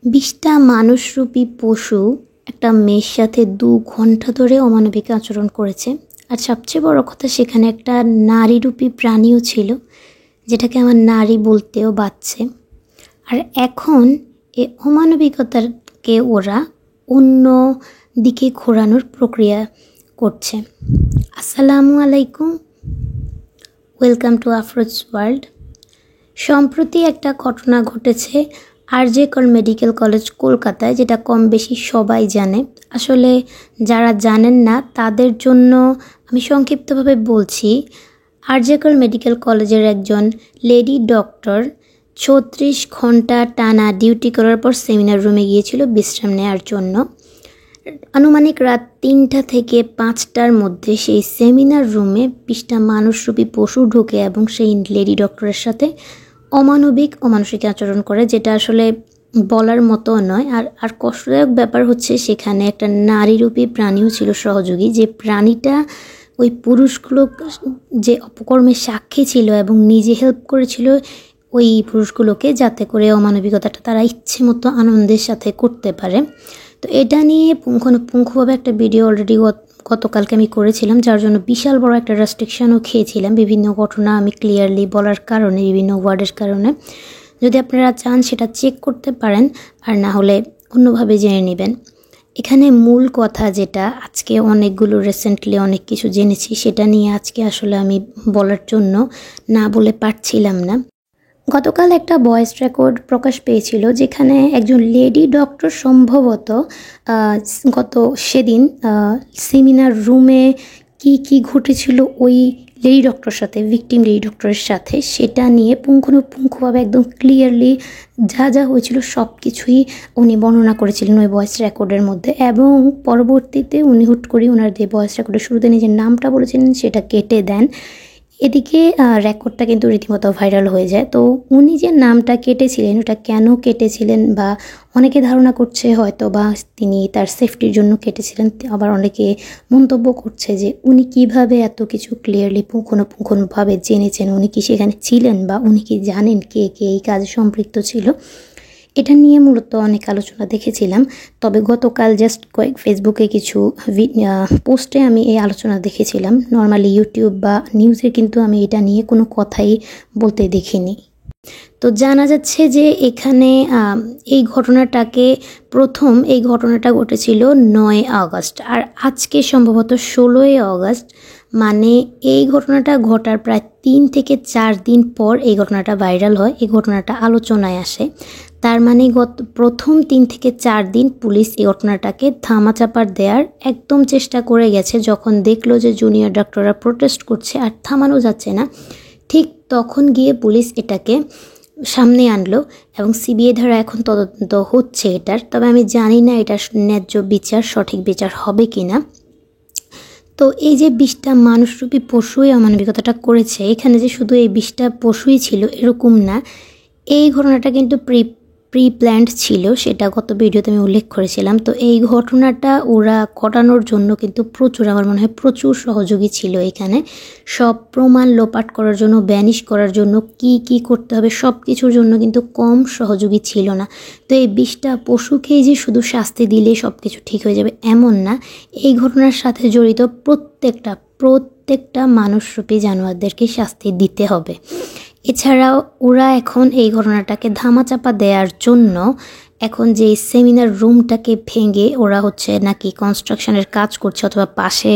২০টা মানুষরূপী পশু একটা মেয়ের সাথে ২ ঘন্টা ধরে অমানবিক আচরণ করেছে। আর সবচেয়ে বড় কথা, সেখানে একটা নারীরূপী প্রাণীও ছিল, যেটাকে আমার নারী বলতেও বাধছে। আর এখন এই অমানবিকতাকে ওরা অন্য দিকে ঘোরানোর প্রক্রিয়া করছে। আসসালামু আলাইকুম, ওয়েলকাম টু আফরোজ ওয়ার্ল্ড। সম্প্রতি একটা ঘটনা ঘটেছে আরজে কর মেডিকেল কলেজ কলকাতায়, যেটা কম বেশি সবাই জানে। আসলে যারা জানেন না তাদের জন্য আমি সংক্ষিপ্তভাবে বলছি। আরজে কর মেডিকেল কলেজের একজন লেডি ডক্টর ৩৬ ঘন্টা টানা ডিউটি করার পর সেমিনার রুমে গিয়েছিল বিশ্রাম নেওয়ার জন্য। আনুমানিক রাত ৩টা থেকে ৫টার মধ্যে সেই সেমিনার রুমে ২০টা মানুষরূপী পশু ঢোকে এবং সেই লেডি ডক্টরের সাথে অমানসিক আচরণ করে, যেটা আসলে বলার মতো নয়। আর কষ্টদায়ক ব্যাপার হচ্ছে, সেখানে একটা নারীরূপী প্রাণীও ছিল সহযোগী, যে প্রাণীটা ওই পুরুষগুলো যে অপকর্মের সাক্ষী ছিল এবং নিজে হেল্প করেছিল ওই পুরুষগুলোকে, যাতে করে অমানবিকতাটা তারা ইচ্ছে মতো আনন্দের সাথে করতে পারে। তো এটা নিয়ে পুঙ্খানুপুঙ্খভাবে একটা ভিডিও অলরেডি গতকালকে আমি করেছিলাম, যার জন্য বিশাল বড় একটা রেস্ট্রিকশনও খেয়েছিলাম বিভিন্ন ঘটনা আমি ক্লিয়ারলি বলার কারণে, বিভিন্ন ওয়ার্ডের কারণে। যদি আপনারা চান সেটা চেক করতে পারেন, আর না হলে অন্যভাবে জেনে নেবেন। এখানে মূল কথা যেটা, আজকে রিসেন্টলি অনেক কিছু জেনেছি, সেটা নিয়ে আজকে আসলে আমি বলার জন্য না বলে পারছিলাম না। গতকাল একটা ভয়েস রেকর্ড প্রকাশ পেয়েছিল, যেখানে একজন লেডি ডক্টর সম্ভবত সেদিন সেমিনার রুমে কি ঘটেছিল ওই লেডি ডক্টরের সাথে, ভিকটিম লেডি ডক্টরের সাথে, সেটা নিয়ে পুঙ্খানুপুঙ্খভাবে একদম ক্লিয়ারলি যা হয়েছিল সব কিছুই উনি বর্ণনা করেছিলেন ওই ভয়েস রেকর্ডের মধ্যে। এবং পরবর্তীতে উনি হুট করে ওনার যে ভয়েস রেকর্ডের শুরুতে নিজের নামটা বলেছিলেন সেটা কেটে দেন। এদিকে রেকর্ডটা কিন্তু রীতিমতো ভাইরাল হয়ে যায়। তো উনি যে নামটা কেটেছিলেন, ওটা কেন কেটেছিলেন, বা অনেকে ধারণা করছে হয়তো বা তিনি তার সেফটির জন্য কেটেছিলেন। আবার অনেকে মন্তব্য করছে যে উনি কিভাবে এত কিছু ক্লিয়ারলি পুঙ্খানুপুঙ্খভাবে জেনেছেন, উনি কি সেখানে ছিলেন, বা উনি কি জানেন কে এই কাজে সম্পৃক্ত ছিল। এটা নিয়ে মূলত অনেক আলোচনা দেখেছিলাম। তবে গতকাল জাস্ট ফেসবুকে কিছু পোস্টে আমি এই আলোচনা দেখেছিলাম। নর্মালি ইউটিউব বা নিউজে কিন্তু আমি এটা নিয়ে কোনো কথাই বলতে দেখিনি। তো জানা যাচ্ছে যে এখানে এই ঘটনাটা ঘটেছিল ৯ আগস্ট, আর আজকে সম্ভবত ১৬ই আগস্ট। মানে এই ঘটনাটা ঘটার প্রায় ৩ থেকে ৪ দিন পর এই ঘটনাটা ভাইরাল হয়, এই ঘটনাটা আলোচনায় আসে। তার মানে প্রথম ৩ থেকে ৪ দিন পুলিশ এই ঘটনাটাকে ধামাচাপা দেওয়ার একদম চেষ্টা করে গেছে। যখন দেখলো যে জুনিয়র ডাক্তাররা প্রোটেস্ট করছে আর থামানো যাচ্ছে না, ঠিক তখন গিয়ে পুলিশ এটাকে সামনে আনলো এবং সিবিআই ধারা এখন তদন্ত হচ্ছে এটার। তবে আমি জানি না এটা ন্যায্য বিচার, সঠিক বিচার হবে কিনা। তো এই যে ২০টা মানুষরূপী পশুই অমানবিকতাটা করেছে, এখানে যে শুধু এই ২০টা পশুই ছিল এরকম না, এই ঘটনাটা কিন্তু প্রি প্ল্যান্ড ছিল, সেটা গত ভিডিওতে আমি উল্লেখ করেছিলাম। তো এই ঘটনাটা ওরা ঘটানোর জন্য কিন্তু আমার মনে হয় প্রচুর সহযোগী ছিল এখানে। সব প্রমাণ লোপাট করার জন্য, ব্যানিশ করার জন্য, কি করতে হবে সব কিছুর জন্য কিন্তু কম সহযোগী ছিল না। তো এই ২০টা পশুকেই যে শুধু শাস্তি দিলে সব কিছু ঠিক হয়ে যাবে এমন না। এই ঘটনার সাথে জড়িত প্রত্যেকটা মানুষরূপী জানোয়ারদেরকে শাস্তি দিতে হবে। এছাড়াও ওরা এখন এই ঘটনাটাকে ধামাচাপা দেওয়ার জন্য এখন যে সেমিনার রুমটাকে ভেঙে ওরা নাকি কনস্ট্রাকশনের কাজ করছে, অথবা পাশে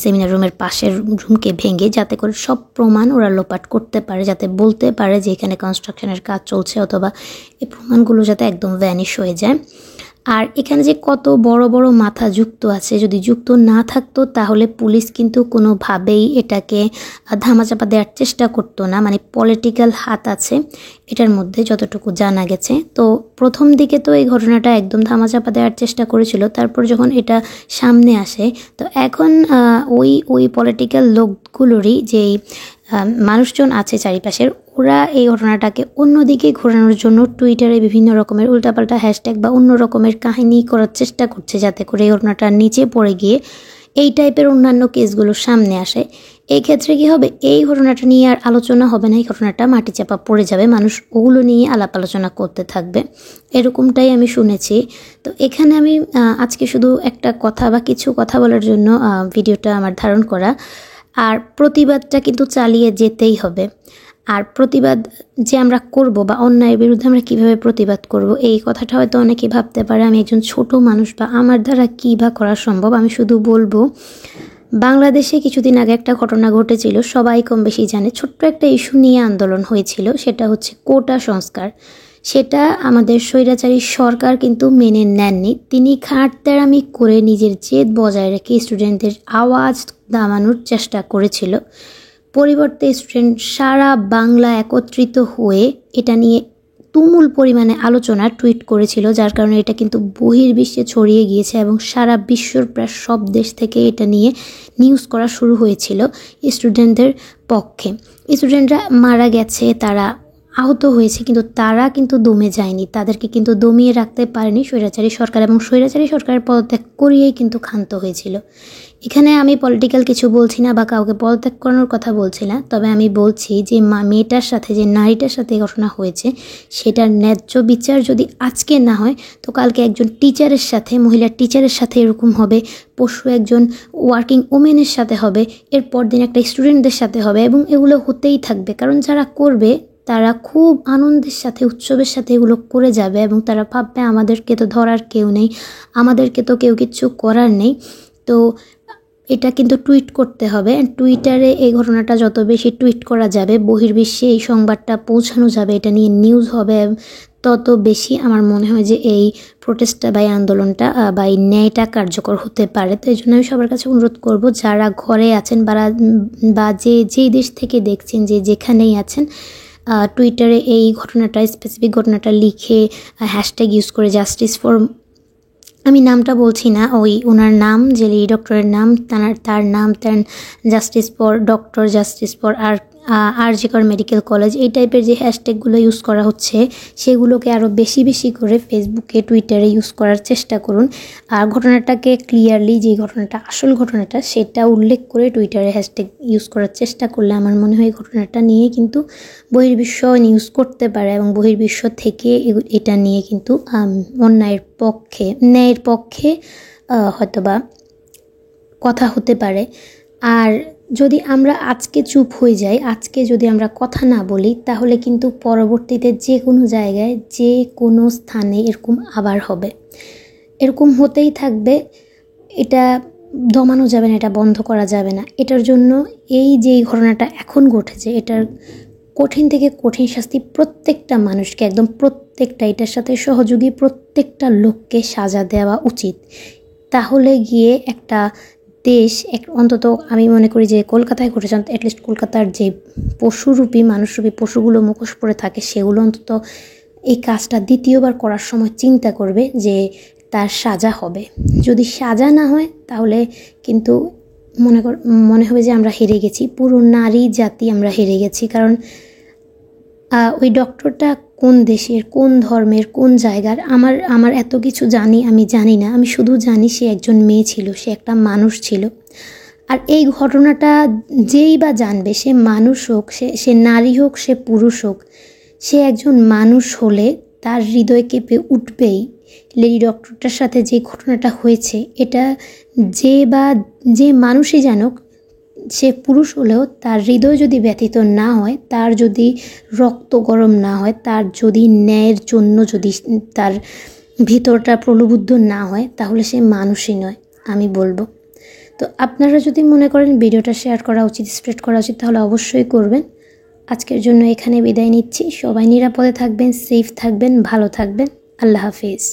সেমিনার রুমের পাশের রুমকে ভেঙে, যাতে করে সব প্রমাণ ওরা লোপাট করতে পারে, যাতে বলতে পারে যে এখানে কনস্ট্রাকশনের কাজ চলছে, অথবা এই প্রমাণগুলো যাতে একদম ভ্যানিশ হয়ে যায়। আর এখানে যে কত বড় বড় মাথা যুক্ত আছে, যদি যুক্ত না থাকতো তাহলে পুলিশ কিন্তু কোনোভাবেই এটাকে ধামাচাপা দেওয়ার চেষ্টা করতো না। পলিটিক্যাল হাত আছে এটার মধ্যে, যতটুকু জানা গেছে। তো প্রথম দিকে তো এই ঘটনাটা একদম ধামাচাপা দেওয়ার চেষ্টা করেছিল, তারপর যখন এটা সামনে আসে, তো এখন ওই পলিটিক্যাল লোকগুলোরই যেই মানুষজন আছে চারিপাশের, ওরা এই ঘটনাটাকে অন্যদিকে ঘোরানোর জন্য টুইটারে বিভিন্ন রকমের উল্টাপাল্টা হ্যাশট্যাগ বা অন্য রকমের কাহিনী করার চেষ্টা করছে, যাতে করে এই ঘটনাটা নিচে পড়ে গিয়ে এই টাইপের অন্যান্য কেসগুলো সামনে আসে। এই ক্ষেত্রে কি হবে, এই ঘটনাটা নিয়ে আর আলোচনা হবে না, এই ঘটনাটা মাটি চাপা পড়ে যাবে, মানুষ ওগুলো নিয়ে আলাপ আলোচনা করতে থাকবে, এরকমটাই আমি শুনেছি। তো এখানে আমি আজকে শুধু একটা কথা বা কিছু কথা বলার জন্য ভিডিওটা আমার ধারণ করা। আর প্রতিবাদটা কিন্তু চালিয়ে যেতেই হবে। আর প্রতিবাদ যে আমরা করব বা অন্যায়ের বিরুদ্ধে আমরা কিভাবে প্রতিবাদ করব, এই কথাটা হয়তো অনেকেই ভাবতে পারে আমি একজন ছোট মানুষ বা আমার দ্বারা কী বা করা সম্ভব। আমি শুধু বলবো, বাংলাদেশে কিছুদিন আগে একটা ঘটনা ঘটেছিল, সবাই কম বেশি জানে। ছোট্ট একটা ইস্যু নিয়ে আন্দোলন হয়েছিল, সেটা হচ্ছে কোটা সংস্কার। সেটা আমাদের স্বৈরাচারী সরকার কিন্তু মেনে নেননি। তিনি খাটতেরামি করে নিজের জেদ বজায় রেখে স্টুডেন্টদের আওয়াজ দামানোর চেষ্টা করেছিল। পরিবর্তে স্টুডেন্ট সারা বাংলা একত্রিত হয়ে এটা নিয়ে তুমুল পরিমাণে আলোচনা টুইট করেছিল, যার কারণে এটা কিন্তু বহির্বিশ্বে ছড়িয়ে গিয়েছে এবং সারা বিশ্বর প্রায় সব দেশ থেকে এটা নিয়ে নিউজ করা শুরু হয়েছিল স্টুডেন্টদের পক্ষে। স্টুডেন্টরা মারা গেছে, তারা আহত হয়েছে, কিন্তু তারা কিন্তু দমে যায়নি, তাদেরকে কিন্তু দমিয়ে রাখতে পারেনি স্বৈরাচারী সরকার, এবং স্বৈরাচারী সরকারের পদত্যাগ করিয়েই কিন্তু ক্ষান্ত হয়েছিল। এখানে আমি পলিটিক্যাল কিছু বলছি না বা কাউকে পদত্যাগ করানোর কথা বলছি না, তবে আমি বলছি যে মেয়েটার সাথে, যে নারীটার সাথে ঘটনা হয়েছে, সেটার ন্যায্য বিচার যদি আজকে না হয় তো কালকে একজন টিচারের সাথে, মহিলা টিচারের সাথে এরকম হবে, পরশু একজন ওয়ার্কিং ওমেনের সাথে হবে, এরপর দিন একটা স্টুডেন্টদের সাথে হবে, এবং এগুলো হতেই থাকবে। কারণ যারা করবে তারা খুব আনন্দের সাথে, উৎসবের সাথে এগুলো করে যাবে এবং তারা ভাববে আমাদেরকে তো ধরার কেউ নেই, আমাদেরকে তো কেউ কিচ্ছু করার নেই। তো এটা কিন্তু টুইট করতে হবে। টুইটারে এই ঘটনাটা যত বেশি টুইট করা যাবে, বহির্বিশ্বে এই সংবাদটা পৌঁছানো যাবে, এটা নিয়ে নিউজ হবে, তত বেশি আমার মনে হয় যে এই প্রোটেস্টটা বা এই আন্দোলনটা বা এই ন্যায়টা কার্যকর হতে পারে। তো এই জন্য আমি সবার কাছে অনুরোধ করব, যারা ঘরে আছেন বা যেই দেশ থেকে দেখছেন, যে যেখানেই আছেন, টুইটারে এই ঘটনাটা, স্পেসিফিক ঘটনাটা লিখে হ্যাশট্যাগ ইউজ করে জাস্টিস ফর, আমি নামটা বলছি না, ওনার নাম, যে লেডি ডক্টরের নাম, তার নাম, justice for doctor, justice for RG Kar medical college, এই টাইপের যে হ্যাশট্যাগুলো ইউজ করা হচ্ছে সেগুলোকে আরও বেশি বেশি করে ফেসবুকে, টুইটারে ইউজ করার চেষ্টা করুন। আর ঘটনাটাকে ক্লিয়ারলি, যে ঘটনাটা আসল ঘটনাটা সেটা উল্লেখ করে টুইটারে হ্যাশট্যাগ ইউজ করার চেষ্টা করলে আমার মনে হয় ঘটনাটা নিয়ে কিন্তু বহির্বিশ্ব নিউজ করতে পারে এবং বহির্বিশ্ব থেকে এটা নিয়ে কিন্তু ন্যায়ের পক্ষে হয়তোবা কথা হতে পারে। আর যদি আমরা আজকে চুপ হয়ে যাই, আজকে যদি আমরা কথা না বলি, তাহলে কিন্তু পরবর্তীতে যে কোনো জায়গায়, যে কোনো স্থানে এরকম আবার হবে, এরকম হতেই থাকবে। এটা দমানো যাবে না, এটা বন্ধ করা যাবে না। এটার জন্য এই যে ঘটনাটা এখন ঘটেছে, এটার কঠিন থেকে কঠিন শাস্তি প্রত্যেকটা মানুষকে, একদম প্রত্যেকটা, এটার সাথে সহযোগী প্রত্যেকটা লোককে সাজা দেওয়া উচিত। তাহলে গিয়ে একটা দেশ, অন্তত আমি মনে করি যে কলকাতায় ঘটেছে, অ্যাটলিস্ট কলকাতার যে পশুরূপী, মানুষরূপী পশুগুলো মুখোশ পরে থাকে, সেগুলো অন্তত এই কাজটা দ্বিতীয়বার করার সময় চিন্তা করবে যে তার সাজা হবে। যদি সাজা না হয় তাহলে কিন্তু মনে হবে যে আমরা হেরে গেছি, পুরো নারী জাতি আমরা হেরে গেছি। কারণ ওই ডক্টরটা কোন দেশের, কোন ধর্মের, কোন জায়গার, আমার এত কিছু আমি জানি না। আমি শুধু জানি সে একজন মেয়ে ছিল, সে একটা মানুষ ছিল। আর এই ঘটনাটা যেই বা জানবে, সে মানুষ হোক, সে নারী হোক, সে পুরুষ হোক, সে একজন মানুষ হলে তার হৃদয় কেঁপে উঠবেই। লেডি ডক্টরটার সাথে যে ঘটনাটা হয়েছে, এটা যে মানুষই জানুক, সে পুরুষ হলেও তার হৃদয় যদি ব্যথিত না হয়, তার যদি রক্ত গরম না হয়, তার যদি ন্যায়ের জন্য যদি তার ভিতরটা প্রলুব্ধ না হয়, তাহলে সে মানুষই নয়, আমি বলবো। তো আপনারা যদি মনে করেন ভিডিওটা শেয়ার করা উচিত, স্প্রেড করা উচিত, তাহলে অবশ্যই করবেন। আজকের জন্য এখানে বিদায় নিচ্ছি। সবাই নিরাপদে থাকবেন, সেফ থাকবেন, ভালো থাকবেন। আল্লাহ হাফিজ।